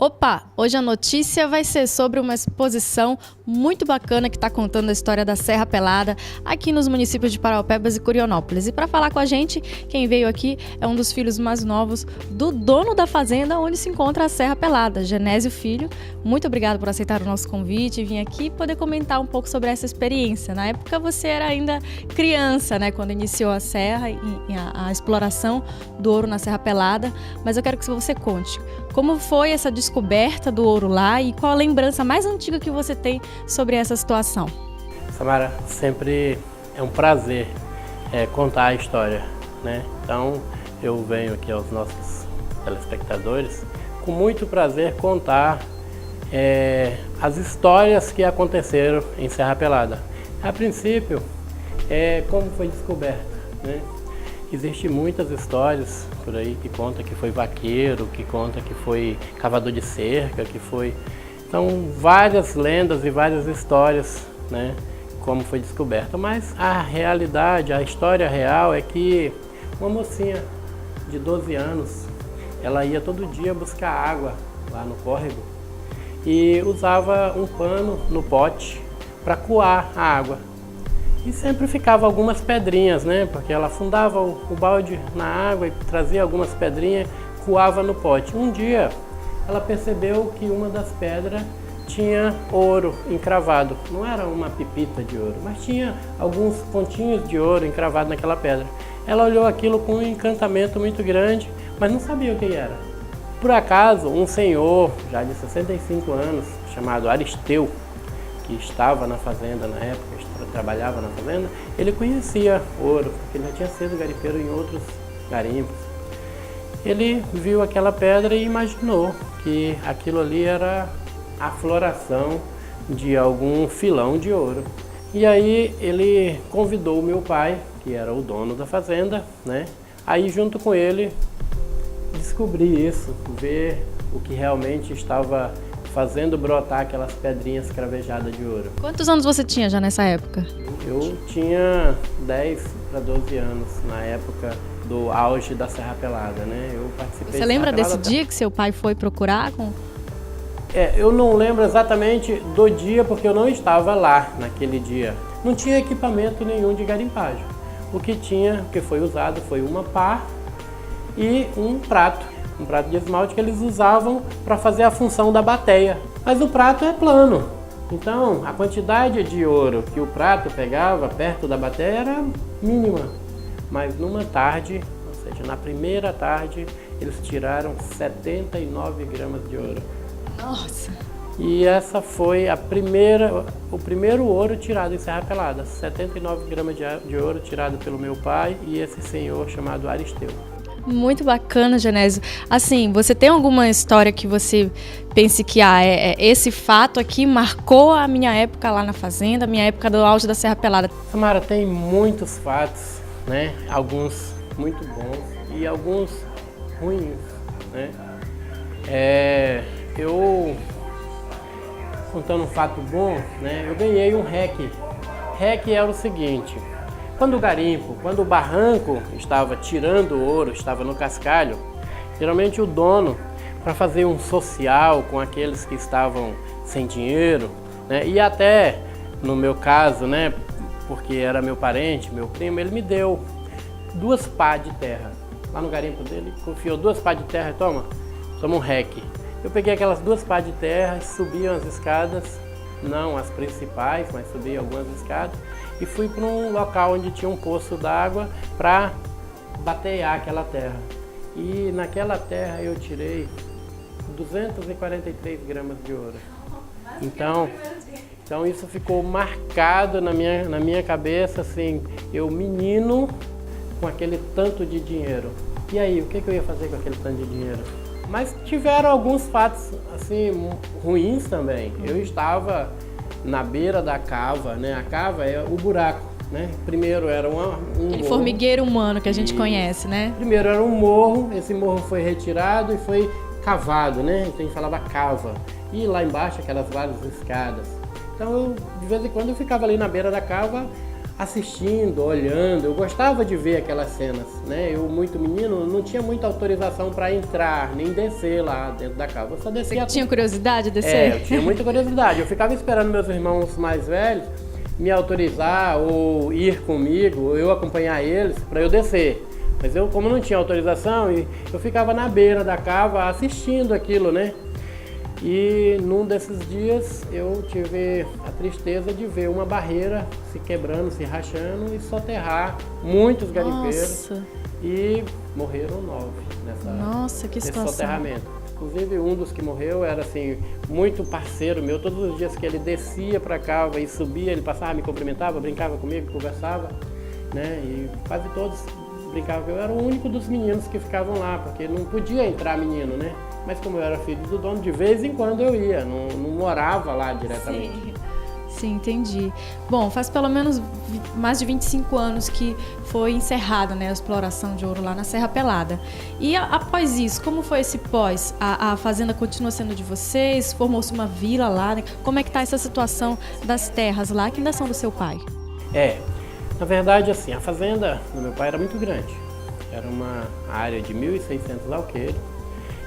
Opa, hoje a notícia vai ser sobre uma exposição muito bacana que está contando a história da Serra Pelada aqui nos municípios de Paraupebas e Curionópolis. E para falar com a gente, quem veio aqui é um dos filhos mais novos do dono da fazenda onde se encontra a Serra Pelada, Genésio Filho. Muito obrigado por aceitar o nosso convite e vir aqui poder comentar um pouco sobre essa experiência. Na época você era ainda criança, né, quando iniciou a serra e a exploração do ouro na Serra Pelada, mas eu quero que você conte como foi essa descoberta do ouro lá e qual a lembrança mais antiga que você tem sobre essa situação. Samara, sempre é um prazer contar a história, né? Então eu venho aqui aos nossos telespectadores com muito prazer contar as histórias que aconteceram em Serra Pelada. A princípio, como foi descoberta, né? Existem muitas histórias por aí que conta que foi vaqueiro, que conta que foi cavador de cerca, que foi... Então, várias lendas e várias histórias, né, como foi descoberta. Mas a realidade, a história real é que uma mocinha de 12 anos, ela ia todo dia buscar água lá no córrego e usava um pano no pote para coar a água. E sempre ficava algumas pedrinhas, né? Porque ela afundava o balde na água e trazia algumas pedrinhas, coava no pote. Um dia ela percebeu que uma das pedras tinha ouro encravado. Não era uma pepita de ouro, mas tinha alguns pontinhos de ouro encravado naquela pedra. Ela olhou aquilo com um encantamento muito grande, mas não sabia o que era. Por acaso, um senhor, já de 65 anos, chamado Aristeu, que estava na fazenda na época, trabalhava na fazenda, ele conhecia ouro, porque ele já tinha sido garimpeiro em outros garimpos. Ele viu aquela pedra e imaginou que aquilo ali era a floração de algum filão de ouro. E aí ele convidou o meu pai, que era o dono da fazenda, né? Aí junto com ele descobrir isso, ver o que realmente estava fazendo brotar aquelas pedrinhas cravejadas de ouro. Quantos anos você tinha já nessa época? Eu tinha 10 para 12 anos, na época do auge da Serra Pelada, né? Eu participei. Você lembra desse dia que seu pai foi procurar? Eu não lembro exatamente do dia, porque eu não estava lá naquele dia. Não tinha equipamento nenhum de garimpagem. O que tinha, que foi usado, foi uma pá e um prato de esmalte que eles usavam para fazer a função da bateia. Mas o prato é plano, então a quantidade de ouro que o prato pegava perto da bateia era mínima. Mas numa tarde, ou seja, na primeira tarde, eles tiraram 79 gramas de ouro. Nossa! E essa foi o primeiro ouro tirado em Serra Pelada. 79 gramas de ouro tirado pelo meu pai e esse senhor chamado Aristeu. Muito bacana, Genésio. Assim, você tem alguma história que você pense que esse fato aqui marcou a minha época lá na fazenda, a minha época do auge da Serra Pelada? Samara, tem muitos fatos, né? Alguns muito bons e alguns ruins, né? Eu, contando um fato bom, né? Eu ganhei um REC. REC era o seguinte: quando o barranco estava tirando o ouro, estava no cascalho, geralmente o dono, para fazer um social com aqueles que estavam sem dinheiro, né, e até no meu caso, né, porque era meu parente, meu primo, ele me deu 2 pás de terra. Lá no garimpo dele, confiou 2 pás de terra e toma um REC. Eu peguei aquelas 2 pás de terra, subi as escadas, não as principais, mas subi algumas escadas, e fui para um local onde tinha um poço d'água para batear aquela terra. E naquela terra eu tirei 243 gramas de ouro. Então isso ficou marcado na minha cabeça, assim, eu menino com aquele tanto de dinheiro. E aí, o que eu ia fazer com aquele tanto de dinheiro? Mas tiveram alguns fatos assim ruins também. Eu estava na beira da cava, né? A cava é o buraco, né? Primeiro era aquele morro, formigueiro humano que a gente conhece, né? Primeiro era um morro, esse morro foi retirado e foi cavado, né? Então a gente falava cava. E lá embaixo aquelas várias escadas. Então de vez em quando eu ficava ali na beira da cava assistindo, olhando. Eu gostava de ver aquelas cenas, né? Eu, muito menino, não tinha muita autorização para entrar, nem descer lá dentro da cava. Eu só descia. Você tinha curiosidade de descer? Eu tinha muita curiosidade. Eu ficava esperando meus irmãos mais velhos me autorizar ou ir comigo, ou eu acompanhar eles para eu descer. Mas eu, como não tinha autorização, eu ficava na beira da cava assistindo aquilo, né? E num desses dias eu tive a tristeza de ver uma barreira se quebrando, se rachando e soterrar muitos garimpeiros. Nossa. E morreram 9 nesse soterramento. Inclusive um dos que morreu era assim, muito parceiro meu. Todos os dias que ele descia para a cava e subia, ele passava, me cumprimentava, brincava comigo, conversava, né? E quase todos brincavam. Eu era o único dos meninos que ficavam lá, porque não podia entrar menino, né? Mas como eu era filho do dono, de vez em quando eu ia, não morava lá diretamente. Sim, entendi. Bom, faz pelo menos mais de 25 anos que foi encerrada, né, a exploração de ouro lá na Serra Pelada. E após isso, como foi esse pós? A fazenda continua sendo de vocês? Formou-se uma vila lá? Né? Como é que está essa situação das terras lá, que ainda são do seu pai? Na verdade, assim, a fazenda do meu pai era muito grande. Era uma área de 1.600 alqueires.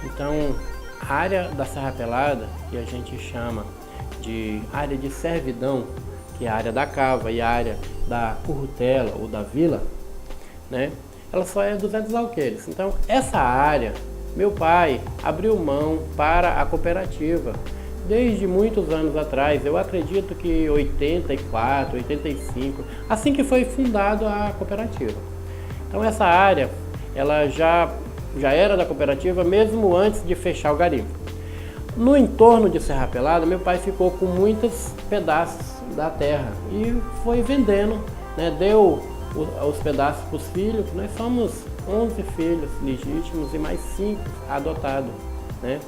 Então, a área da Serra Pelada, que a gente chama de área de servidão, que é a área da cava e a área da currutela ou da vila, né? Ela só é 200 alqueires. Então, essa área, meu pai abriu mão para a cooperativa desde muitos anos atrás. Eu acredito que 84, 85, assim que foi fundada a cooperativa. Então, essa área, ela já era da cooperativa mesmo antes de fechar o garimpo. No entorno de Serra Pelada, meu pai ficou com muitos pedaços da terra e foi vendendo, né? Deu os pedaços para os filhos. Nós somos 11 filhos legítimos e mais 5 adotados, né?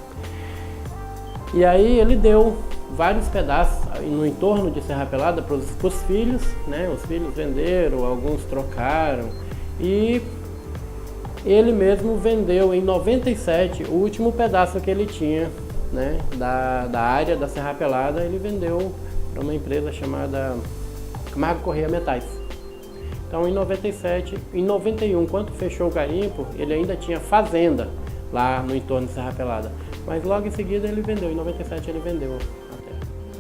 E aí ele deu vários pedaços no entorno de Serra Pelada para os filhos, né? Os filhos venderam, alguns trocaram e ele mesmo vendeu em 97 o último pedaço que ele tinha, né, da área da Serra Pelada. Ele vendeu para uma empresa chamada Camargo Correia Metais. Então, em 97, em 91, quando fechou o garimpo, ele ainda tinha fazenda lá no entorno de Serra Pelada. Mas logo em seguida ele vendeu, em 97 ele vendeu a terra.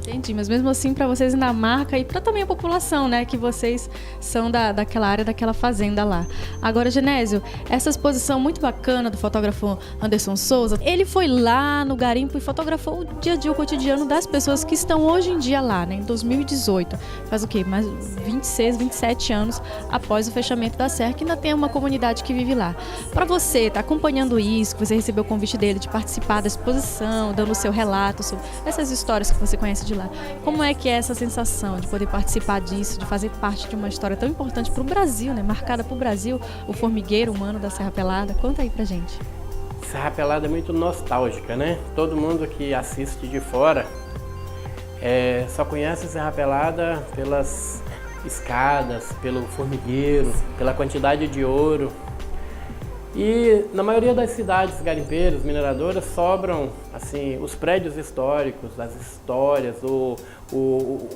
Entendi, mas mesmo assim para vocês ainda marca e para também a população, né, que vocês são daquela área, daquela fazenda lá. Agora, Genésio, essa exposição muito bacana do fotógrafo Anderson Souza, ele foi lá no garimpo e fotografou o dia a dia, o cotidiano das pessoas que estão hoje em dia lá, né, em 2018. Faz o quê? Mais 26, 27 anos após o fechamento da serra, que ainda tem uma comunidade que vive lá. Para você, tá acompanhando isso, que você recebeu o convite dele de participar da exposição, dando o seu relato sobre essas histórias que você conhece de lá. Como é que é essa sensação de poder participar disso, de fazer parte de uma história tão importante para o Brasil, né? Marcada para o Brasil, o formigueiro humano da Serra Pelada? Conta aí pra gente. Serra Pelada é muito nostálgica, né? Todo mundo que assiste de fora só conhece Serra Pelada pelas escadas, pelo formigueiro, pela quantidade de ouro. E na maioria das cidades garimpeiras, mineradoras, sobram assim, os prédios históricos, as histórias,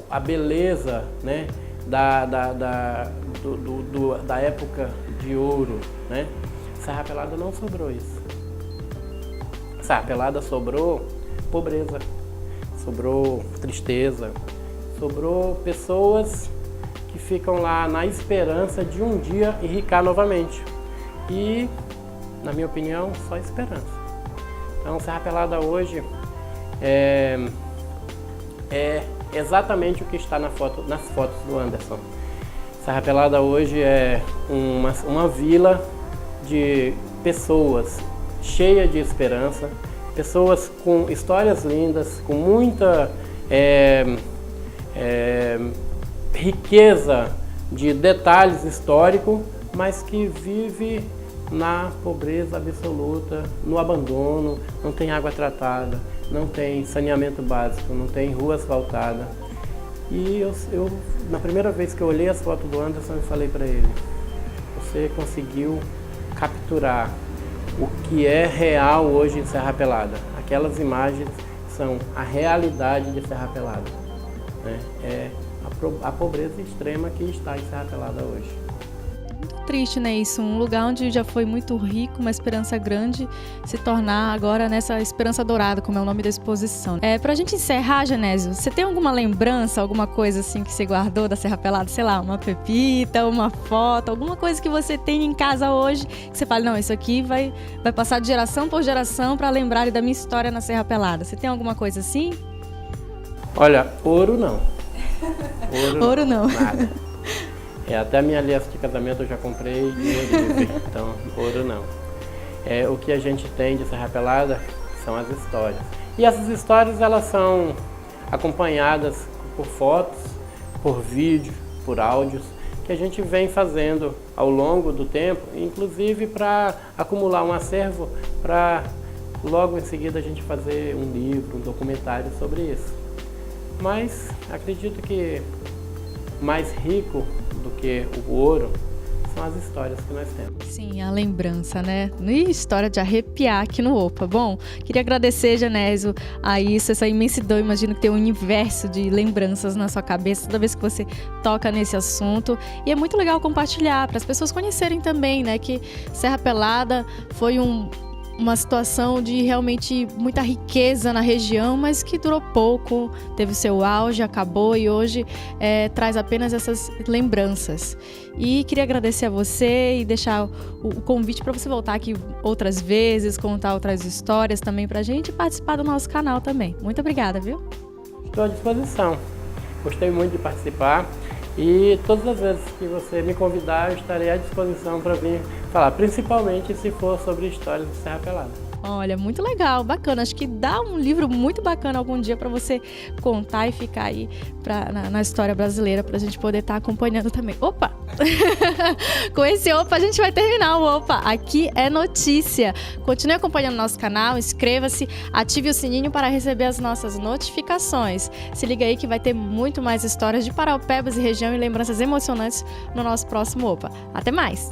a beleza, né, da época de ouro, né? Serra Pelada não sobrou isso. Serra Pelada sobrou pobreza, sobrou tristeza, sobrou pessoas que ficam lá na esperança de um dia enricar novamente. E, na minha opinião, só esperança. Então, Serra Pelada hoje é exatamente o que está nas fotos do Anderson. Serra Pelada hoje é uma vila de pessoas cheia de esperança, pessoas com histórias lindas, com muita riqueza de detalhes históricos, mas que vive na pobreza absoluta, no abandono, não tem água tratada, não tem saneamento básico, não tem rua asfaltada. E eu na primeira vez que eu olhei as fotos do Anderson, eu falei para ele: você conseguiu capturar o que é real hoje em Serra Pelada. Aquelas imagens são a realidade de Serra Pelada, né? É a pobreza extrema que está em Serra Pelada hoje. Triste, né, isso, um lugar onde já foi muito rico, uma esperança grande, se tornar agora nessa esperança dourada, como é o nome da exposição. Pra gente encerrar, Genésio, você tem alguma lembrança, alguma coisa assim que você guardou da Serra Pelada, sei lá, uma pepita, uma foto, alguma coisa que você tem em casa hoje, que você fala, não, isso aqui vai passar de geração por geração para lembrarem da minha história na Serra Pelada. Você tem alguma coisa assim? Olha, ouro não. Ouro não. Nada. Até a minha aliança de casamento eu já comprei de livre, então ouro não. O que a gente tem de Serra Pelada são as histórias. E essas histórias elas são acompanhadas por fotos, por vídeo, por áudios, que a gente vem fazendo ao longo do tempo, inclusive para acumular um acervo, para logo em seguida a gente fazer um livro, um documentário sobre isso. Mas acredito que mais rico do que o ouro são as histórias que nós temos. Sim, a lembrança, né? E história de arrepiar aqui no OPA. Bom, queria agradecer, Genésio, a isso, essa imensidão. Imagino que tem um universo de lembranças na sua cabeça toda vez que você toca nesse assunto. E é muito legal compartilhar, para as pessoas conhecerem também, né? Que Serra Pelada foi uma situação de realmente muita riqueza na região, mas que durou pouco, teve o seu auge, acabou e hoje traz apenas essas lembranças. E queria agradecer a você e deixar o convite para você voltar aqui outras vezes, contar outras histórias também pra gente e participar do nosso canal também. Muito obrigada, viu? Estou à disposição. Gostei muito de participar. E todas as vezes que você me convidar, eu estarei à disposição para vir falar, principalmente se for sobre histórias de Serra Pelada. Olha, muito legal, bacana. Acho que dá um livro muito bacana algum dia para você contar e ficar aí na história brasileira para a gente poder estar acompanhando também. Opa! Com esse opa, a gente vai terminar o opa. Aqui é notícia. Continue acompanhando nosso canal, inscreva-se, ative o sininho para receber as nossas notificações. Se liga aí que vai ter muito mais histórias de Paraupebas e região e lembranças emocionantes no nosso próximo opa. Até mais!